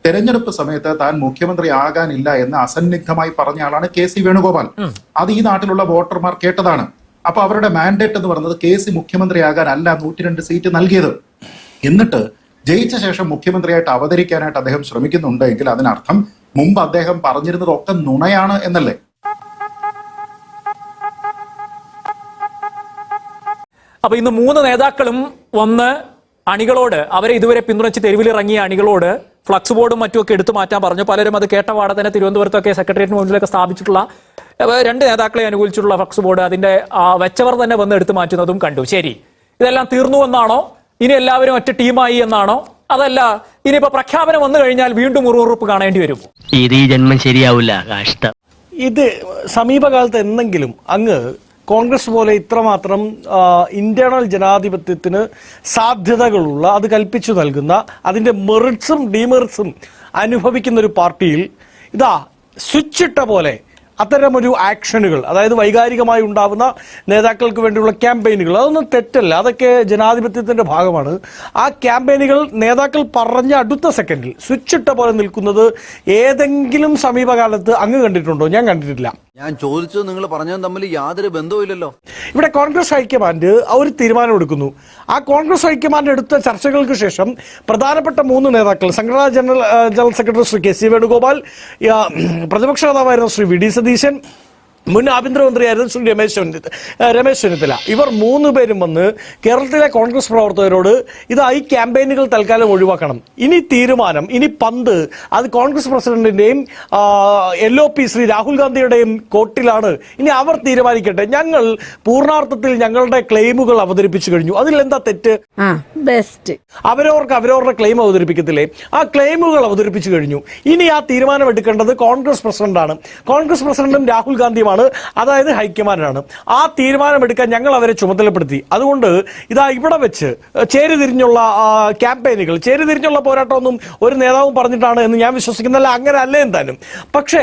തെരഞ്ഞെടുപ്പ് സമയത്ത് താൻ മുഖ്യമന്ത്രി ആകാനില്ല എന്ന് അസന്നിഗ്ധമായി പറഞ്ഞ ആളാണ് KC വേണുഗോപാൽ. അത് ഈ നാട്ടിലുള്ള വോട്ടർമാർ കേട്ടതാണ്. അപ്പൊ അവരുടെ മാൻഡേറ്റ് എന്ന് പറയുന്നത് KC മുഖ്യമന്ത്രിയാകാനല്ല 102 സീറ്റ് നൽകിയത്. എന്നിട്ട് ജയിച്ച ശേഷം മുഖ്യമന്ത്രിയായിട്ട് അവതരിക്കാനായിട്ട് അദ്ദേഹം ശ്രമിക്കുന്നുണ്ടെങ്കിൽ അതിനർത്ഥം മുമ്പ് അദ്ദേഹം പറഞ്ഞിരുന്നതൊക്കെ നുണയാണ് എന്നല്ലേ? അപ്പൊ ഇന്ന് 3 നേതാക്കളും വന്ന് അണികളോട്, അവരെ ഇതുവരെ പിന്തുണച്ച് തെരുവിലിറങ്ങിയ അണികളോട് ഫ്ലക്സ് ബോർഡും മറ്റുമൊക്കെ എടുത്തു മാറ്റാൻ പറഞ്ഞു. പലരും അത് കേട്ട പാടെ തന്നെ തിരുവനന്തപുരത്തൊക്കെ സെക്രട്ടേറിയറ്റിന് മുന്നിലൊക്കെ സ്ഥാപിച്ചിട്ടുള്ള 2 നേതാക്കളെ അനുകൂലിച്ചിട്ടുള്ള ഫ്ലക്സ് ബോർഡ് അതിന്റെ വെച്ചവർ തന്നെ വന്ന് എടുത്തു മാറ്റുന്നതും കണ്ടു. ശരി, ഇതെല്ലാം തീർന്നു എന്നാണോ? ഇനി എല്ലാവരും ഒറ്റ ടീമായി എന്നാണോ? അതല്ല ഇനിയിപ്പോ പ്രഖ്യാപനം വന്നു കഴിഞ്ഞാൽ വീണ്ടും ഉറുറുപ്പ് കാണേണ്ടി വരും? ഇത് ഈ ജന്മം ശരിയാവില്ല. കഷ്ടം. ഇത് സമീപകാലത്ത് എന്തെങ്കിലും അങ്ങ് കോൺഗ്രസ് പോലെ ഇത്രമാത്രം ഇന്റേണൽ ജനാധിപത്യത്തിന് സാധ്യതകളുള്ള, അത് കൽപ്പിച്ചു നൽകുന്ന, അതിന്റെ മെറിറ്റ്സും ഡിമെറിറ്റ്സും അനുഭവിക്കുന്ന ഒരു പാർട്ടിയിൽ ഇതാ സ്വിച്ചിട്ട പോലെ അത്തരമൊരു ആക്ഷനുകൾ, അതായത് വൈകാരികമായി ഉണ്ടാവുന്ന നേതാക്കൾക്ക് വേണ്ടിയുള്ള ക്യാമ്പയിനുകൾ, അതൊന്നും തെറ്റല്ല, അതൊക്കെ ജനാധിപത്യത്തിന്റെ ഭാഗമാണ്. ആ ക്യാമ്പയിനുകൾ നേതാക്കൾ പറഞ്ഞ അടുത്ത സെക്കൻഡിൽ സ്വിച്ചിട്ട പോലെ നിൽക്കുന്നത് ഏതെങ്കിലും സമീപകാലത്ത് അങ്ങ് കണ്ടിട്ടുണ്ടോ? ഞാൻ കണ്ടിട്ടില്ല. ഞാൻ ചോദിച്ചത് നിങ്ങൾ പറഞ്ഞതും തമ്മിൽ യാതൊരു ബന്ധവുമില്ലല്ലോ. ഇവിടെ കോൺഗ്രസ് ഹൈക്കമാൻഡ് ഒരു തീരുമാനം എടുക്കുന്നു. ആ കോൺഗ്രസ് ഹൈക്കമാൻഡ് എടുത്ത ചർച്ചകൾക്ക് ശേഷം പ്രധാനപ്പെട്ട 3 നേതാക്കൾ, സംഘടനാ general secretary Shri KC Venugopal, പ്രതിപക്ഷ നേതാവായിരുന്ന ശ്രീ VD സതീശൻ, മുൻ ആഭ്യന്തരമന്ത്രിയായിരുന്നു ശ്രീ രമേശ് ചെന്നിത്തല, ഇവർ 3 പേരും വന്ന് കേരളത്തിലെ കോൺഗ്രസ് പ്രവർത്തകരോട് ഈ ക്യാമ്പയിനുകൾ തൽക്കാലം ഒഴിവാക്കണം, ഇനി തീരുമാനം, ഇനി പന്ത് അത് കോൺഗ്രസ് പ്രസിഡന്റിന്റെയും LOP ശ്രീ രാഹുൽ ഗാന്ധിയുടെയും കോർട്ടിലാണ്, ഇനി അവർ തീരുമാനിക്കട്ടെ, ഞങ്ങൾ പൂർണ്ണാർത്ഥത്തിൽ ഞങ്ങളുടെ ക്ലെയിമുകൾ അവതരിപ്പിച്ചു കഴിഞ്ഞു, അതിൽ എന്താ തെറ്റ്? അവരവരുടെ ക്ലെയിം അവതരിപ്പിക്കത്തില്ലേ? ആ ക്ലെയിമുകൾ അവതരിപ്പിച്ചു കഴിഞ്ഞു. ഇനി ആ തീരുമാനം എടുക്കേണ്ടത് കോൺഗ്രസ് പ്രസിഡന്റാണ്. കോൺഗ്രസ് പ്രസിഡന്റും രാഹുൽ ഗാന്ധിയുമാണ്, അതായത് ഹൈക്കമാൻഡാണ്. ആ തീരുമാനമെടുക്കാൻ ഞങ്ങൾ അവരെ ചുമതലപ്പെടുത്തി. അതുകൊണ്ട് ഇവിടെ വെച്ച് ചേരിതിരിഞ്ഞുള്ള ക്യാമ്പയിനുകൾ, ചേരിതിരിഞ്ഞുള്ള പോരാട്ടമൊന്നും ഒരു നേതാവും പറഞ്ഞിട്ടാണ് എന്ന് ഞാൻ വിശ്വസിക്കുന്നില്ല. അങ്ങനെ അല്ലേ എന്തായാലും. പക്ഷേ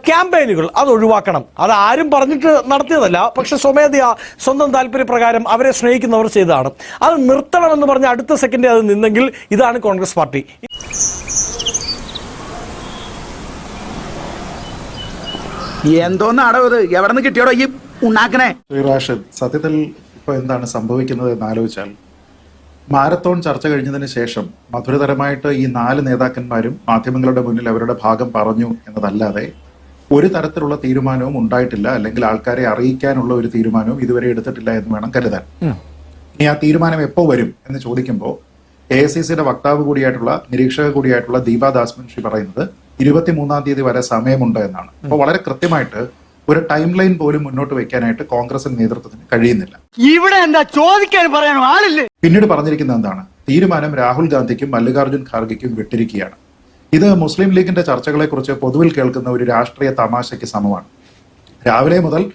ക്യാമ്പയിനുകൾ അത് ഒഴിവാക്കണം. അത് ആരും പറഞ്ഞിട്ട് നടത്തിയതല്ല, പക്ഷെ സ്വമേധയാ സ്വന്തം താല്പര്യപ്രകാരം അവരെ സ്നേഹിക്കുന്നവർ ചെയ്തതാണ്. അത് നിർത്തണമെന്ന് പറഞ്ഞ അടുത്ത സെക്കൻഡ് അത് നിന്നെങ്കിൽ ഇതാണ് കോൺഗ്രസ് പാർട്ടി. എന്തോന്നാടോ ഇത്? എവിടെ നിന്ന് കിട്ടിയോടോ ഈ ഉണ്ടാക്കണേ? റാഷിദ്, സത്യത്തിൽ ഇപ്പൊ എന്താണ് സംഭവിക്കുന്നത് എന്ന് ആലോചിച്ചാൽ, മാരത്തോൺ ചർച്ച കഴിഞ്ഞതിന് ശേഷം മധുരതരമായിട്ട് ഈ 4 നേതാക്കന്മാരും മാധ്യമങ്ങളുടെ മുന്നിൽ അവരുടെ ഭാഗം പറഞ്ഞു എന്നതല്ലാതെ ഒരു തരത്തിലുള്ള തീരുമാനവും ഉണ്ടായിട്ടില്ല, അല്ലെങ്കിൽ ആൾക്കാരെ അറിയിക്കാനുള്ള ഒരു തീരുമാനവും ഇതുവരെ എടുത്തിട്ടില്ല എന്ന് വേണം കരുതാൻ. ഇനി ആ തീരുമാനം എപ്പോ വരും എന്ന് ചോദിക്കുമ്പോൾ AICCയുടെ വക്താവ് കൂടിയായിട്ടുള്ള, നിരീക്ഷക കൂടിയായിട്ടുള്ള ദീപാ ദാസ് മുൻഷി പറയുന്നത് 23-ാം തീയതി വരെ സമയമുണ്ട് എന്നാണ്. അപ്പോൾ വളരെ കൃത്യമായിട്ട് ഒരു ടൈം ലൈൻ പോലും മുന്നോട്ട് വെക്കാനായിട്ട് കോൺഗ്രസിന്റെ നേതൃത്വത്തിന് കഴിയുന്നില്ല. ഇവിടെ എന്താ ചോദിക്കാൻ പറയാനോ ആളില്ലേ? പിന്നീട് പറഞ്ഞിരിക്കുന്നത് എന്താണ്? തീരുമാനം രാഹുൽ ഗാന്ധിക്കും മല്ലികാർജ്ജുൻ ഖാർഗെക്കും വിട്ടിരിക്കുകയാണ്. ഇത് മുസ്ലിം ലീഗിന്റെ ചർച്ചകളെ കുറിച്ച് പൊതുവിൽ കേൾക്കുന്ന ഒരു രാഷ്ട്രീയ തമാശയ്ക്ക് സമമാണ്. രാവിലെ മുതൽ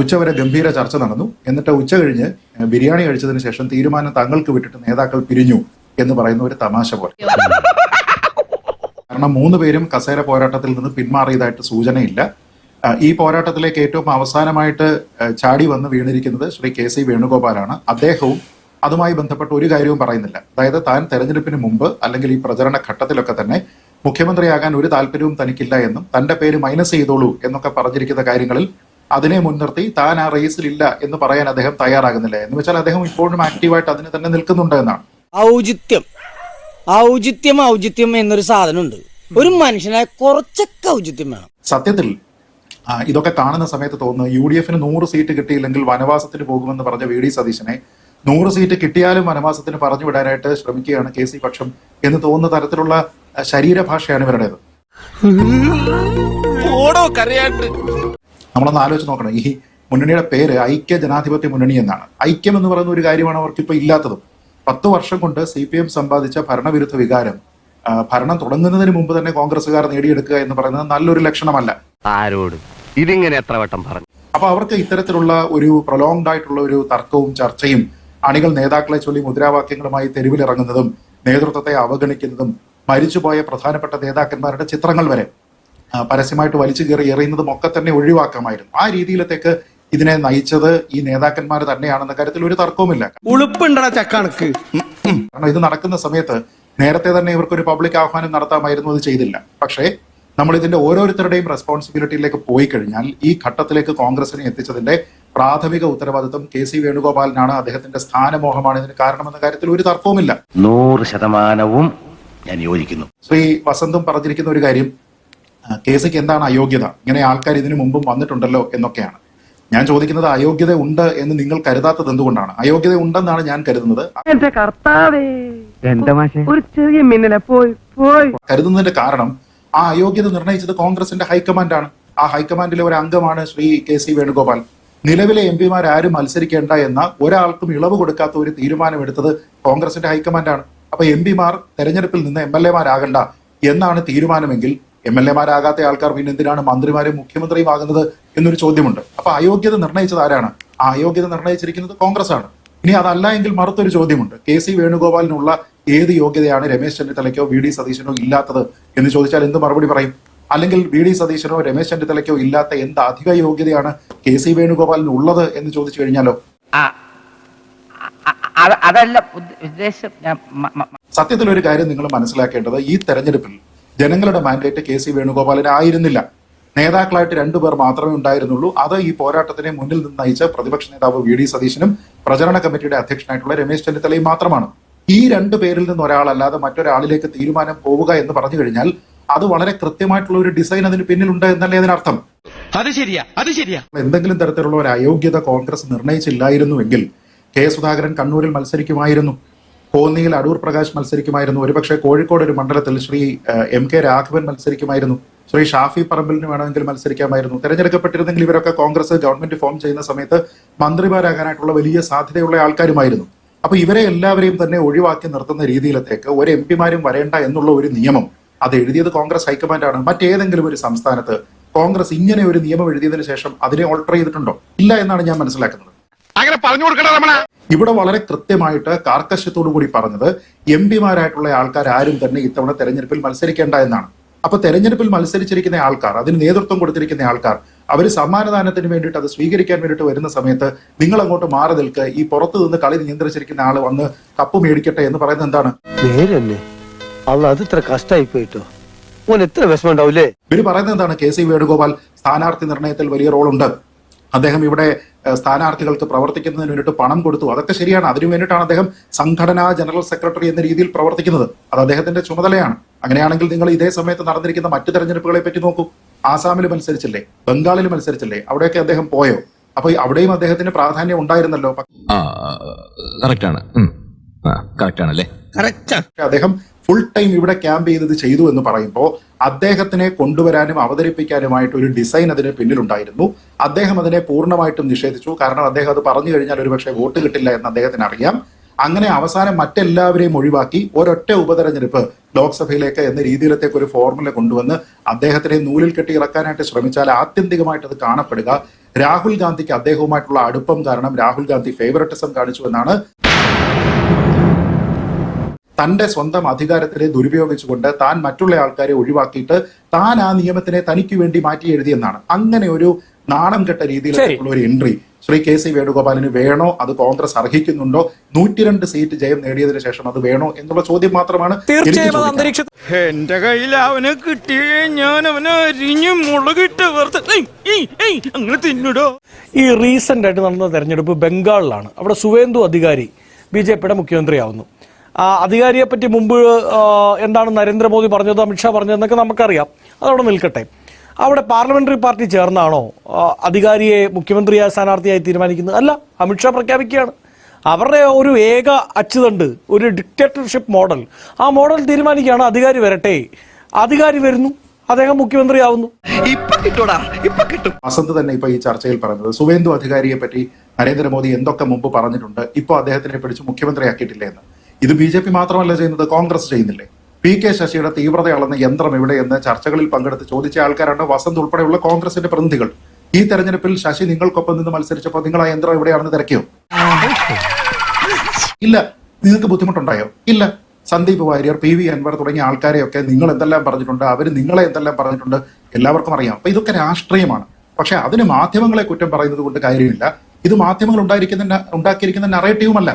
ഉച്ചവരെ ഗംഭീര ചർച്ച നടന്നു. എന്നിട്ട് ഉച്ച കഴിഞ്ഞ് ബിരിയാണി കഴിച്ചതിന് ശേഷം തീരുമാനം തങ്ങൾക്ക് വിട്ടിട്ട് നേതാക്കൾ പിരിഞ്ഞു എന്ന് പറയുന്ന ഒരു തമാശ പോലെ. കാരണം 3 പേരും കസേര പോരാട്ടത്തിൽ നിന്ന് പിന്മാറിയതായിട്ട് സൂചനയില്ല. ഈ പോരാട്ടത്തിലേക്ക് ഏറ്റവും അവസാനമായിട്ട് ചാടി വന്ന് വീണിരിക്കുന്നത് ശ്രീ KC വേണുഗോപാലാണ്. അദ്ദേഹവും അതുമായി ബന്ധപ്പെട്ട് ഒരു കാര്യവും പറയുന്നില്ല. അതായത് താൻ തെരഞ്ഞെടുപ്പിന് മുമ്പ് അല്ലെങ്കിൽ ഈ പ്രചരണ ഘട്ടത്തിലൊക്കെ തന്നെ മുഖ്യമന്ത്രിയാകാൻ ഒരു താല്പര്യവും തനിക്കില്ല എന്നും തന്റെ പേര് മൈനസ് ചെയ്തോളൂ എന്നൊക്കെ പറഞ്ഞിരിക്കുന്ന കാര്യങ്ങളിൽ അതിനെ മുൻനിർത്തി താൻ ആ റേസിലില്ല എന്ന് പറയാൻ അദ്ദേഹം തയ്യാറാകുന്നില്ല. എന്ന് വെച്ചാൽ അദ്ദേഹം ഇപ്പോഴും ആക്റ്റീവായിട്ട് അതിന് തന്നെ നിൽക്കുന്നുണ്ട് എന്നാണ്. ഔചിത്യം എന്നൊരു സാധനമുണ്ട്. ഒരു മനുഷ്യനായ കുറച്ചൊക്കെ ഔചിത്യം വേണം. സത്യത്തിൽ ഇതൊക്കെ കാണുന്ന സമയത്ത് തോന്നുന്നു UDFന് 100 സീറ്റ് കിട്ടിയില്ലെങ്കിൽ വനവാസത്തിന് പോകുമെന്ന് പറഞ്ഞ VD സതീശനെ 100 സീറ്റ് കിട്ടിയാലും വനവാസത്തിന് പറഞ്ഞു വിടാനായിട്ട് ശ്രമിക്കുകയാണ് KC പക്ഷം എന്ന് തോന്നുന്ന തരത്തിലുള്ള ശരീരഭാഷയാണ് ഇവരുടേത്. നമ്മളൊന്ന് ആലോചിച്ച് നോക്കണം. ഈ മുന്നണിയുടെ പേര് ഐക്യ ജനാധിപത്യ മുന്നണി എന്നാണ്. ഐക്യം എന്ന് പറയുന്ന ഒരു കാര്യമാണ് അവർക്കിപ്പോൾ ഇല്ലാത്തതും. 10 വർഷം കൊണ്ട് CPM സമ്പാദിച്ച ഭരണവിരുദ്ധ വികാരം ഭരണം തുടങ്ങുന്നതിന് മുമ്പ് തന്നെ കോൺഗ്രസ്സുകാർ നേടിയെടുക്കുക എന്ന് പറയുന്നത് നല്ലൊരു ലക്ഷണമല്ല. ആരോട് ഇതിങ്ങനെ എത്ര വട്ടം പറഞ്ഞു? അപ്പൊ അവർക്ക് ഇത്തരത്തിലുള്ള ഒരു പ്രൊലോങ്ഡ് ആയിട്ടുള്ള ഒരു തർക്കവും ചർച്ചയും, അണികൾ നേതാക്കളെ ചൊല്ലി മുദ്രാവാക്യങ്ങളുമായി തെരുവിലിറങ്ങുന്നതും നേതൃത്വത്തെ അവഗണിക്കുന്നതും മരിച്ചുപോയ പ്രധാനപ്പെട്ട നേതാക്കന്മാരുടെ ചിത്രങ്ങൾ വരെ പരസ്യമായിട്ട് വലിച്ചു കയറി എറിയുന്നതും ഒക്കെ തന്നെ ഒഴിവാക്കാമായിരുന്നു. ആ രീതിയിലത്തേക്ക് ഇതിനെ നയിച്ചത് ഈ നേതാക്കന്മാർ തന്നെയാണെന്ന കാര്യത്തിൽ ഒരു തർക്കവുമില്ല. ഉളുപ്പുണ്ടടാ ചക്കണക്ക്. കാരണം ഇത് നടക്കുന്ന സമയത്ത് നേരത്തെ തന്നെ ഇവർക്കൊരു പബ്ലിക് ആഹ്വാനം നടത്താമായിരുന്നു, അത് ചെയ്തില്ല. പക്ഷേ നമ്മൾ ഇതിന്റെ ഓരോരുത്തരുടെയും റെസ്പോൺസിബിലിറ്റിയിലേക്ക് പോയി കഴിഞ്ഞാൽ ഈ ഘട്ടത്തിലേക്ക് കോൺഗ്രസിനെ എത്തിച്ചതിന്റെ പ്രാഥമിക ഉത്തരവാദിത്വം കെ.സി. വേണുഗോപാലിനാണ്. അദ്ദേഹത്തിന്റെ സ്ഥാനമോഹമാണ് ഇതിന് കാരണമെന്ന കാര്യത്തിൽ ഒരു തർക്കവുമില്ല. 100% ഞാൻ യോജിക്കുന്നു. ശ്രീ വസന്തും പറഞ്ഞിരിക്കുന്ന ഒരു കാര്യം, കെ.സിക്ക് എന്താണ് അയോഗ്യത, ഇങ്ങനെ ആൾക്കാർ ഇതിനു മുമ്പും വന്നിട്ടുണ്ടല്ലോ എന്നൊക്കെയാണ്. ഞാൻ ചോദിക്കുന്നത് അയോഗ്യത ഉണ്ട് എന്ന് നിങ്ങൾ കരുതാത്തത് എന്തുകൊണ്ടാണ്? അയോഗ്യത ഉണ്ടെന്നാണ് ഞാൻ കരുതുന്നത്. എന്റെ കർത്താവേ, എന്താ മാഷെ ഒരു ചെറിയ മിന്നലെ പോയി പോയി കരുതുന്നതിന്റെ കാരണം ആ അയോഗ്യത നിർണയിച്ചത് കോൺഗ്രസിന്റെ ഹൈക്കമാൻഡാണ്. ആ ഹൈക്കമാൻഡിലെ ഒരു അംഗമാണ് ശ്രീ കെ.സി. വേണുഗോപാൽ. നിലവിലെ എംപിമാർ ആരും മത്സരിക്കേണ്ട എന്ന ഒരാൾക്കും ഇളവ് കൊടുക്കാത്ത ഒരു തീരുമാനമെടുത്തത് കോൺഗ്രസിന്റെ ഹൈക്കമാൻഡാണ്. അപ്പൊ എംപിമാർ തെരഞ്ഞെടുപ്പിൽ നിന്ന് MLA-മാരാകണ്ട എന്നാണ് തീരുമാനമെങ്കിൽ MLA-മാരാകാത്ത ആൾക്കാർ പിന്നെ എന്തിനാണ് മന്ത്രിമാരും മുഖ്യമന്ത്രിയും ആകുന്നത് എന്നൊരു ചോദ്യമുണ്ട്. അപ്പൊ അയോഗ്യത നിർണയിച്ചത് ആരാണ്? ആ അയോഗ്യത നിർണയിച്ചിരിക്കുന്നത് കോൺഗ്രസ് ആണ്. ഇനി അതല്ല എങ്കിൽ മറുത്തൊരു ചോദ്യമുണ്ട്, കെ.സി. വേണുഗോപാലിനുള്ള ഏത് യോഗ്യതയാണ് രമേശ് ചെന്നിത്തലയ്ക്കോ വി ഡി സതീശനോ ഇല്ലാത്തത് എന്ന് ചോദിച്ചാൽ എന്ത് മറുപടി പറയും? അല്ലെങ്കിൽ വി ഡി സതീശനോ രമേശ് ചെന്നിത്തലയ്ക്കോ ഇല്ലാത്ത എന്ത് അധിക യോഗ്യതയാണ് കെ.സി. വേണുഗോപാലിന് ഉള്ളത് എന്ന് ചോദിച്ചു കഴിഞ്ഞാലോ? അതല്ല ഉദ്ദേശം. സത്യത്തിൽ ഒരു കാര്യം നിങ്ങൾ മനസ്സിലാക്കേണ്ടത്, ഈ തെരഞ്ഞെടുപ്പിൽ ജനങ്ങളുടെ മാൻഡേറ്റ് കെ.സി. വേണുഗോപാലിന് ആയിരുന്നില്ല. നേതാക്കളായിട്ട് 2 പേർ മാത്രമേ ഉണ്ടായിരുന്നുള്ളൂ. അത് ഈ പോരാട്ടത്തിനെ മുന്നിൽ നിന്ന് നയിച്ച പ്രതിപക്ഷ നേതാവ് വി ഡി സതീശനും പ്രചരണ കമ്മിറ്റിയുടെ അധ്യക്ഷനായിട്ടുള്ള രമേശ് ചെന്നിത്തലയും മാത്രമാണ്. ഈ 2 പേരിൽ നിന്ന് ഒരാളല്ലാതെ മറ്റൊരാളിലേക്ക് തീരുമാനം പോവുക എന്ന് പറഞ്ഞു കഴിഞ്ഞാൽ അത് വളരെ കൃത്യമായിട്ടുള്ള ഒരു ഡിസൈൻ അതിന് പിന്നിലുണ്ട് എന്നല്ലേ അതിനർത്ഥം. അത് ശരിയാ. എന്തെങ്കിലും തരത്തിലുള്ള ഒരു അയോഗ്യത കോൺഗ്രസ് നിർണയിച്ചില്ലായിരുന്നുവെങ്കിൽ കെ സുധാകരൻ കണ്ണൂരിൽ മത്സരിക്കുമായിരുന്നു, കോന്നിയിൽ അടൂർ പ്രകാശ് മത്സരിക്കുമായിരുന്നു, ഒരുപക്ഷെ കോഴിക്കോട് ഒരു മണ്ഡലത്തിൽ ശ്രീ M.K. രാഘവൻ മത്സരിക്കുമായിരുന്നു, ശ്രീ ഷാഫി പറമ്പിലിന് വേണമെങ്കിൽ മത്സരിക്കാമായിരുന്നു. തെരഞ്ഞെടുക്കപ്പെട്ടിരുന്നെങ്കിൽ ഇവരൊക്കെ കോൺഗ്രസ് ഗവൺമെന്റ് ഫോം ചെയ്യുന്ന സമയത്ത് മന്ത്രിമാരാകാനായിട്ടുള്ള വലിയ സാധ്യതയുള്ള ആൾക്കാരുമായിരുന്നു. അപ്പൊ ഇവരെ എല്ലാവരെയും തന്നെ ഒഴിവാക്കി നിർത്തുന്ന രീതിയിലത്തേക്ക് ഒരു എംപിമാരും വരേണ്ട എന്നുള്ള ഒരു നിയമം അത് എഴുതിയത് കോൺഗ്രസ് ഹൈക്കമാൻഡാണ്. മറ്റേതെങ്കിലും ഒരു സംസ്ഥാനത്ത് കോൺഗ്രസ് ഇങ്ങനെ ഒരു നിയമം എഴുതിയതിനു ശേഷം അതിനെ ഓൾട്ടർ ചെയ്തിട്ടുണ്ടോ? ഇല്ല എന്നാണ് ഞാൻ മനസ്സിലാക്കുന്നത്. അങ്ങനെ പറഞ്ഞു കൊടുക്കണ ഇവിടെ വളരെ കൃത്യമായിട്ട് കാർക്കശ്യത്തോടു കൂടി പറഞ്ഞത് എംപിമാരായിട്ടുള്ള ആൾക്കാർ ആരും തന്നെ ഇത്തവണ തെരഞ്ഞെടുപ്പിൽ മത്സരിക്കേണ്ട എന്നാണ്. അപ്പൊ തെരഞ്ഞെടുപ്പിൽ മത്സരിച്ചിരിക്കുന്ന ആൾക്കാർ, അതിന് നേതൃത്വം കൊടുത്തിരിക്കുന്ന ആൾക്കാർ, അവർ സമ്മാനദാനത്തിന് വേണ്ടിയിട്ട് അത് സ്വീകരിക്കാൻ വേണ്ടിയിട്ട് വരുന്ന സമയത്ത് നിങ്ങൾ അങ്ങോട്ട് മാറി നിൽക്കുക, ഈ പുറത്തു നിന്ന് കളി നിയന്ത്രിച്ചിരിക്കുന്ന ആള് വന്ന് കപ്പ് മേടിക്കട്ടെ എന്ന് പറയുന്നത് എന്താണ്? അത് ഇത്ര കഷ്ടമായി പോയിട്ടോ, എത്ര വിഷമം ഉണ്ടാവില്ലേ? ഇവര് പറയുന്നത് എന്താണ്? കെ.സി. വേണുഗോപാൽ സ്ഥാനാർത്ഥി നിർണയത്തിൽ വലിയ റോളുണ്ട്, അദ്ദേഹം ഇവിടെ സ്ഥാനാർത്ഥികൾക്ക് പ്രവർത്തിക്കുന്നതിന് വേണ്ടിയിട്ട് പണം കൊടുത്തു, അതൊക്കെ ശരിയാണ്. അതിനു വേണ്ടിയിട്ടാണ് അദ്ദേഹം സംഘടനാ ജനറൽ സെക്രട്ടറി എന്ന രീതിയിൽ പ്രവർത്തിക്കുന്നത്, അത് അദ്ദേഹത്തിന്റെ ചുമതലയാണ്. അങ്ങനെയാണെങ്കിൽ നിങ്ങൾ ഇതേ സമയത്ത് നടന്നിരിക്കുന്ന മറ്റു തെരഞ്ഞെടുപ്പുകളെ പറ്റി നോക്കൂ. ആസാമിൽ മത്സരിച്ചില്ലേ, ബംഗാളിൽ മത്സരിച്ചില്ലേ, അവിടെയൊക്കെ അദ്ദേഹം പോയോ? അപ്പൊ അവിടെയും അദ്ദേഹത്തിന് പ്രാധാന്യം ഉണ്ടായിരുന്നല്ലോ. അദ്ദേഹം ഫുൾ ടൈം ഇവിടെ ക്യാമ്പ് ചെയ്തത് ചെയ്തു എന്ന് പറയുമ്പോൾ അദ്ദേഹത്തിനെ കൊണ്ടുവരാനും അവതരിപ്പിക്കാനുമായിട്ട് ഒരു ഡിസൈൻ അതിന് പിന്നിലുണ്ടായിരുന്നു. അദ്ദേഹം അതിനെ പൂർണ്ണമായിട്ടും നിഷേധിച്ചു. കാരണം അദ്ദേഹം അത് പറഞ്ഞു കഴിഞ്ഞാൽ ഒരുപക്ഷെ വോട്ട് കിട്ടില്ല എന്ന് അദ്ദേഹത്തിന് അറിയാം. അങ്ങനെ അവസാനം മറ്റെല്ലാവരെയും ഒഴിവാക്കി ഒരൊറ്റ ഉപതെരഞ്ഞെടുപ്പ് ലോക്സഭയിലേക്ക് എന്ന രീതിയിലത്തേക്ക് ഒരു ഫോർമുല കൊണ്ടുവന്ന് അദ്ദേഹത്തിനെ നൂലിൽ കെട്ടി ഇറക്കാനായിട്ട് ശ്രമിച്ചാൽ ആത്യന്തികമായിട്ട് അത് കാണപ്പെടുക രാഹുൽ ഗാന്ധിക്ക് അദ്ദേഹവുമായിട്ടുള്ള അടുപ്പം കാരണം രാഹുൽ ഗാന്ധി ഫേവററ്റിസം കാണിച്ചു എന്നാണ്. തന്റെ സ്വന്തം അധികാരത്തിനെ ദുരുപയോഗിച്ചുകൊണ്ട് താൻ മറ്റുള്ള ആൾക്കാരെ ഒഴിവാക്കിയിട്ട് താൻ ആ നിയമത്തിനെ തനിക്ക് വേണ്ടി മാറ്റി എഴുതിയെന്നാണ്. അങ്ങനെ ഒരു നാണം കെട്ട രീതിയിലുള്ള ഒരു എൻട്രി ശ്രീ കെ.സി. വേണുഗോപാലിന് വേണോ? അത് കോൺഗ്രസ് അർഹിക്കുന്നുണ്ടോ? 102 സീറ്റ് ജയം നേടിയതിനു ശേഷം അത് വേണോ എന്നുള്ള ചോദ്യം മാത്രമാണ്. എന്റെ കയ്യിൽ അവനെ കിട്ടിയേ ഞാൻ അവനെ അരിഞ്ഞു മുളകിട്ട് അങ്ങനെ തിന്നിടോ. ഈ റീസെന്റ് ആയിട്ട് നടന്ന തെരഞ്ഞെടുപ്പ് ബംഗാളിലാണ്. അവിടെ സുവേന്ദു അധികാരി BJPയുടെ മുഖ്യമന്ത്രിയാവുന്നു. ആ അധികാരിയെ പറ്റി മുമ്പ് എന്താണ് നരേന്ദ്രമോദി പറഞ്ഞത്, അമിത്ഷാ പറഞ്ഞതെന്നൊക്കെ നമുക്കറിയാം, അതവിടെ നിൽക്കട്ടെ. അവിടെ പാർലമെന്ററി പാർട്ടി ചേർന്നാണോ അധികാരിയെ മുഖ്യമന്ത്രിയായ സ്ഥാനാർത്ഥിയായി തീരുമാനിക്കുന്നത്? അല്ല, അമിത്ഷാ പ്രഖ്യാപിക്കുകയാണ്. അവരുടെ ഒരു ഏക അച്ചുതണ്ട്, ഒരു ഡിക്റ്റേറ്റർഷിപ്പ് മോഡൽ, ആ മോഡൽ തീരുമാനിക്കുകയാണ് അധികാരി വരട്ടെ. അധികാരി വരുന്നു, അദ്ദേഹം മുഖ്യമന്ത്രിയാവുന്നു. വസന്ത് തന്നെ ഇപ്പൊ ഈ ചർച്ചയിൽ പറഞ്ഞത് സുവേന്ദു അധികാരിയെ പറ്റി നരേന്ദ്രമോദി എന്തൊക്കെ മുമ്പ് പറഞ്ഞിട്ടുണ്ട്, ഇപ്പൊ അദ്ദേഹത്തിനെ പിടിച്ച് മുഖ്യമന്ത്രിയാക്കിയിട്ടില്ലേ എന്ന്. ഇത് BJP മാത്രമല്ല ചെയ്യുന്നത്, കോൺഗ്രസ് ചെയ്യുന്നില്ലേ? P.K. ശശിയുടെ തീവ്രത അളന്ന യന്ത്രം എവിടെയെന്ന് ചർച്ചകളിൽ പങ്കെടുത്ത് ചോദിച്ച ആൾക്കാരാണ് വസന്ത് ഉൾപ്പെടെയുള്ള കോൺഗ്രസിന്റെ പ്രതിനിധികൾ. ഈ തെരഞ്ഞെടുപ്പിൽ ശശി നിങ്ങൾക്കൊപ്പം നിന്ന് മത്സരിച്ചപ്പോൾ നിങ്ങൾ ആ യന്ത്രം എവിടെയാണെന്ന് തിരക്കിയോ? ഇല്ല. നിങ്ങൾക്ക് ബുദ്ധിമുട്ടുണ്ടായോ? ഇല്ല. സന്ദീപ് വാര്യർ, PV അൻവർ തുടങ്ങിയ ആൾക്കാരെയൊക്കെ നിങ്ങൾ എന്തെല്ലാം പറഞ്ഞിട്ടുണ്ട്, അവർ നിങ്ങളെ എന്തെല്ലാം പറഞ്ഞിട്ടുണ്ട്, എല്ലാവർക്കും അറിയാം. അപ്പൊ ഇതൊക്കെ രാഷ്ട്രീയമാണ്. പക്ഷെ അതിന് മാധ്യമങ്ങളെ കുറ്റം പറയുന്നത് കൊണ്ട് കാര്യമില്ല. ഇത് മാധ്യമങ്ങൾ ഉണ്ടാക്കിയിരിക്കുന്ന നറേറ്റീവുമല്ല.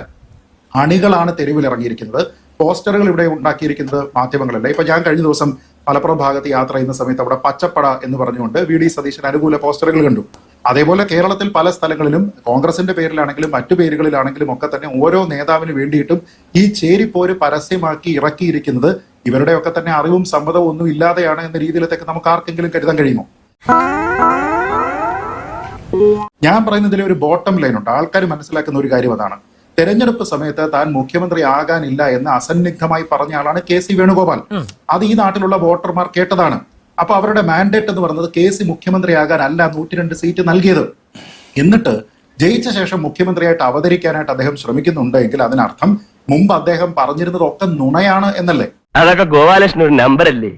അണികളാണ് തെരുവിലിറങ്ങിയിരിക്കുന്നത്. പോസ്റ്ററുകൾ ഇവിടെ ഉണ്ടാക്കിയിരിക്കുന്നത് മാധ്യമങ്ങളല്ല. ഇപ്പൊ ഞാൻ കഴിഞ്ഞ ദിവസം മലപ്പുറം ഭാഗത്ത് യാത്ര ചെയ്യുന്ന സമയത്ത് അവിടെ പച്ചപ്പട എന്ന് പറഞ്ഞുകൊണ്ട് VD സതീശൻ അനുകൂല പോസ്റ്ററുകൾ കണ്ടു. അതേപോലെ കേരളത്തിൽ പല സ്ഥലങ്ങളിലും കോൺഗ്രസിന്റെ പേരിലാണെങ്കിലും മറ്റു പേരുകളിലാണെങ്കിലും ഒക്കെ തന്നെ ഓരോ നേതാവിന് വേണ്ടിയിട്ടും ഈ ചേരിപ്പോര് പരസ്യമാക്കി ഇറക്കിയിരിക്കുന്നത് ഇവരുടെയൊക്കെ തന്നെ അറിവും സമ്മതവും ഒന്നും ഇല്ലാതെയാണ് എന്ന രീതിയിലത്തേക്ക് നമുക്ക് ആർക്കെങ്കിലും കരുതാൻ കഴിയുമോ? ഞാൻ പറയുന്നതിൽ ഒരു ബോട്ടം ലൈൻ ഉണ്ട്. ആൾക്കാർ മനസ്സിലാക്കുന്ന ഒരു കാര്യം അതാണ്. തെരഞ്ഞെടുപ്പ് സമയത്ത് താൻ മുഖ്യമന്ത്രി ആകാനില്ല എന്ന് അസന്നിഗ്ധമായി പറഞ്ഞ ആളാണ് KC വേണുഗോപാൽ. അത് ഈ നാട്ടിലുള്ള വോട്ടർമാർ കേട്ടതാണ്. അപ്പൊ അവരുടെ മാൻഡേറ്റ് എന്ന് പറയുന്നത് KC മുഖ്യമന്ത്രിയാകാനല്ല 102 സീറ്റ് നൽകിയത്. എന്നിട്ട് ജയിച്ച ശേഷം മുഖ്യമന്ത്രിയായിട്ട് അവതരിക്കാനായിട്ട് അദ്ദേഹം ശ്രമിക്കുന്നുണ്ടെങ്കിൽ അതിനർത്ഥം മുമ്പ് അദ്ദേഹം പറഞ്ഞിരുന്നതൊക്കെ നുണയാണ് എന്നല്ലേ? അതൊക്കെ ഗോപാലകൃഷ്ണൻ ഒരു നമ്പർ അല്ലേ?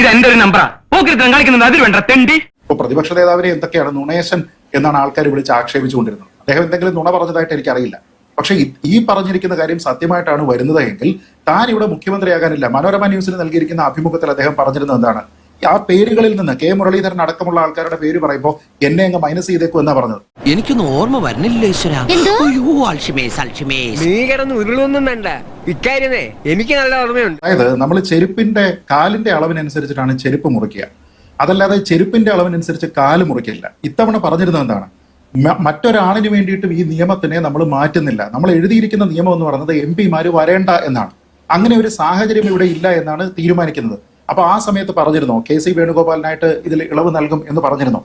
ഇത് എന്റെ ഒരു നമ്പറാ. കളിക്കുന്നത് അതിൽ വേണ്ട തെണ്ടി. ഇപ്പൊ പ്രതിപക്ഷ നേതാവിനെ എന്തൊക്കെയാണ് നുണേശൻ എന്നാണ് ആൾക്കാർ വിളിച്ച് ആക്ഷേപിച്ചുകൊണ്ടിരുന്നത്. അദ്ദേഹം എന്തെങ്കിലും നുണ പറഞ്ഞതായിട്ട് എനിക്കറിയില്ല. പക്ഷെ ഈ പറഞ്ഞിരിക്കുന്ന കാര്യം സത്യമായിട്ടാണ് വരുന്നത് എങ്കിൽ താൻ ഇവിടെ മുഖ്യമന്ത്രിയാകാനില്ല. മനോരമ ന്യൂസിന് നൽകിയിരിക്കുന്ന അഭിമുഖത്തിൽ അദ്ദേഹം പറഞ്ഞിരുന്നത് എന്താണ്? ആ പേരുകളിൽ നിന്ന് K മുരളീധരൻ അടക്കമുള്ള ആൾക്കാരുടെ പേര് പറയുമ്പോൾ എന്നെ അങ്ങ് മൈനസ് ചെയ്തേക്കും എന്നാ പറഞ്ഞത്. എനിക്കൊന്നും ഓർമ്മ വരുന്നില്ല ഈശ്വര. നീ കിടന്ന് ഉരുളൊന്നും വേണ്ട ഇക്കാര്യമേ എനിക്ക് നല്ല ഓർമ്മയുണ്ട്. അതായത് നമ്മൾ ചെരുപ്പിന്റെ കാലിന്റെ അളവിനനുസരിച്ചിട്ടാണ് ചെരുപ്പ് മുറിക്കുക, അതല്ലാതെ ചെരുപ്പിന്റെ അളവിനനുസരിച്ച് കാല് മുറിക്കില്ല. ഇത്തവണ പറഞ്ഞിരുന്നത് എന്താണ്? മറ്റൊരാളിന് വേണ്ടിയിട്ടും ഈ നിയമത്തിനെ നമ്മൾ മാറ്റുന്നില്ല. നമ്മൾ എഴുതിയിരിക്കുന്ന നിയമം എന്ന് പറയുന്നത് MP വരേണ്ട എന്നാണ്. അങ്ങനെ ഒരു സാഹചര്യം ഇവിടെ ഇല്ല എന്നാണ് തീരുമാനിക്കുന്നത്. അപ്പൊ ആ സമയത്ത് പറഞ്ഞിരുന്നോ KC വേണുഗോപാലിനായിട്ട് ഇതിൽ ഇളവ് നൽകും എന്ന് പറഞ്ഞിരുന്നോ?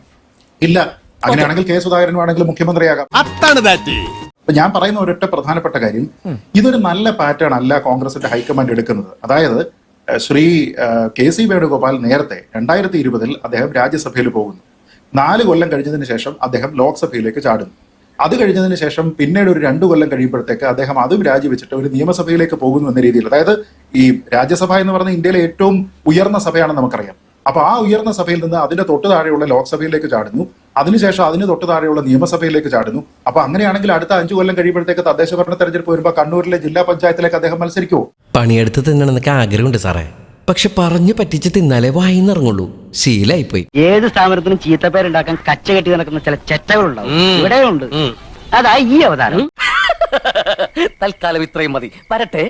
ഇല്ല. അങ്ങനെയാണെങ്കിൽ K സുധാകരൻ വേണമെങ്കിൽ മുഖ്യമന്ത്രിയാകാം. അപ്പൊ ഞാൻ പറയുന്ന ഒരൊറ്റ പ്രധാനപ്പെട്ട കാര്യം, ഇതൊരു നല്ല പാറ്റേൺ അല്ല കോൺഗ്രസിന്റെ ഹൈക്കമാൻഡ് എടുക്കുന്നത്. അതായത് ശ്രീ KC വേണുഗോപാൽ നേരത്തെ 2020 അദ്ദേഹം രാജ്യസഭയിൽ പോകുന്നു. 4 കൊല്ലം കഴിഞ്ഞതിന് ശേഷം അദ്ദേഹം ലോക്സഭയിലേക്ക് ചാടുന്നു. അത് കഴിഞ്ഞതിന് ശേഷം പിന്നീട് ഒരു 2 കൊല്ലം കഴിയുമ്പോഴത്തേക്ക് അദ്ദേഹം അതും രാജിവെച്ചിട്ട് ഒരു നിയമസഭയിലേക്ക് പോകുന്നു എന്ന രീതിയിൽ. അതായത് ഈ രാജ്യസഭ എന്ന് പറയുന്ന ഇന്ത്യയിലെ ഏറ്റവും ഉയർന്ന സഭയാണെന്ന് നമുക്കറിയാം. അപ്പൊ ആ ഉയർന്ന സഭയിൽ നിന്ന് അതിന്റെ തൊട്ട് താഴെയുള്ള ലോക്സഭയിലേക്ക് ചാടുന്നു. അതിനുശേഷം അതിന് തൊട്ട് താഴെയുള്ള നിയമസഭയിലേക്ക് ചാടുന്നു. അപ്പൊ അങ്ങനെയാണെങ്കിൽ അടുത്ത 5 കൊല്ലം കഴിയുമ്പോഴത്തേക്ക് തദ്ദേശ ഭരണ തെരഞ്ഞെടുപ്പ് വരുമ്പോൾ കണ്ണൂരിലെ ജില്ലാ പഞ്ചായത്തിലേക്ക് അദ്ദേഹം മത്സരിക്കുമോ? പണിയെടുത്ത് തിന്നണമെന്നൊക്കെ ആഗ്രഹമുണ്ട് സാറേ. പക്ഷെ പറഞ്ഞു പറ്റിച്ച് തിന്നാലേ വായിന്നിറങ്ങുള്ളൂ. ശീലായിപ്പോയി. ഏത് സ്ഥാപനത്തിനും ചീത്തപ്പേരുണ്ടാക്കാൻ കച്ച കെട്ടി നടക്കുന്ന ചില ചെറ്റകളുണ്ടാവും. ഇവിടെയുണ്ട്. അതാ ഈ അവതാരം. തൽക്കാലം ഇത്രയും മതി. വരട്ടെ.